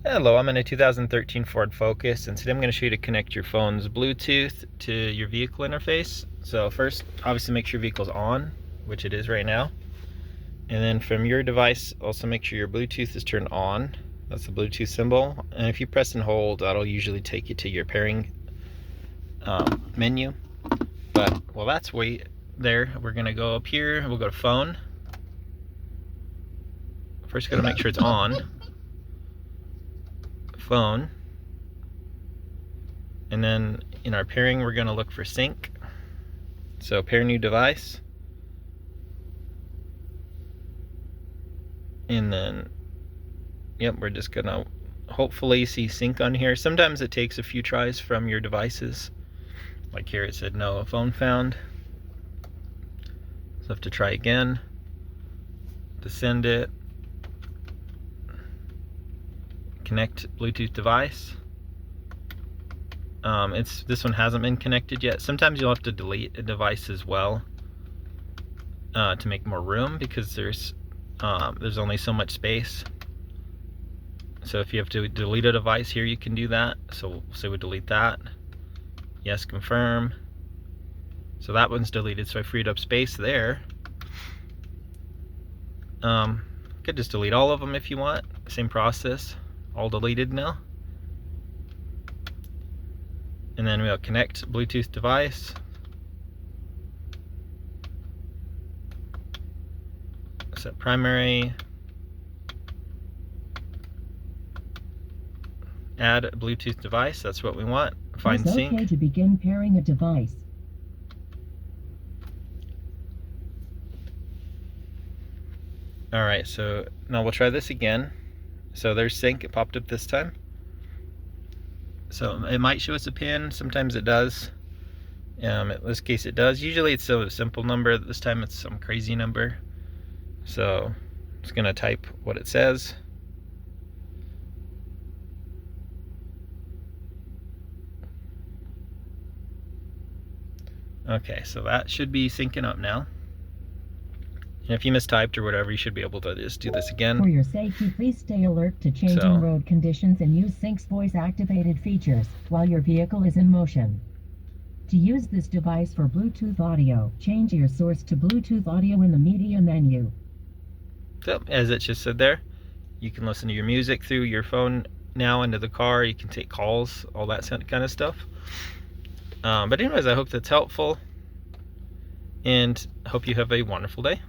Hello, I'm in a 2013 Ford Focus, and today I'm going to show you to connect your phone's Bluetooth to your vehicle interface. So first, obviously make sure your vehicle's on, which it is right now. And then from your device, also make sure your Bluetooth is turned on. That's the Bluetooth symbol. And if you press and hold, that'll usually take you to your pairing menu. But while that's there, we're going to go up here, we'll go to phone. First, got to make sure it's on. Phone. And then in our pairing, we're going to look for sync. So pair new device. And then, yep, we're just going to hopefully see sync on here. Sometimes it takes a few tries from your devices. Like here it said no phone found. So I have to try again to send it. Connect Bluetooth device. This one hasn't been connected yet. Sometimes you'll have to delete a device as well to make more room, because there's only so much space. So if you have to delete a device here, you can do that. So we'll say we delete that. Yes, confirm. So that one's deleted, so I freed up space there. Could just delete all of them if you want. Same process. All deleted now. And then we'll connect Bluetooth device. Set primary. Add Bluetooth device, that's what we want. Find sync. Okay to begin pairing a device. Alright, so now we'll try this again. So there's sync, it popped up this time. So it might show us a pin, sometimes it does. In this case it does. Usually it's a simple number, this time it's some crazy number. So I'm just gonna type what it says. Okay, so that should be syncing up now. And if you mistyped or whatever, you should be able to just do this again. For your safety, please stay alert to changing road conditions and use Sync's voice-activated features while your vehicle is in motion. To use this device for Bluetooth audio, change your source to Bluetooth audio in the media menu. So, as it just said there, you can listen to your music through your phone now into the car. You can take calls, all that kind of stuff. But anyways, I hope that's helpful, and I hope you have a wonderful day.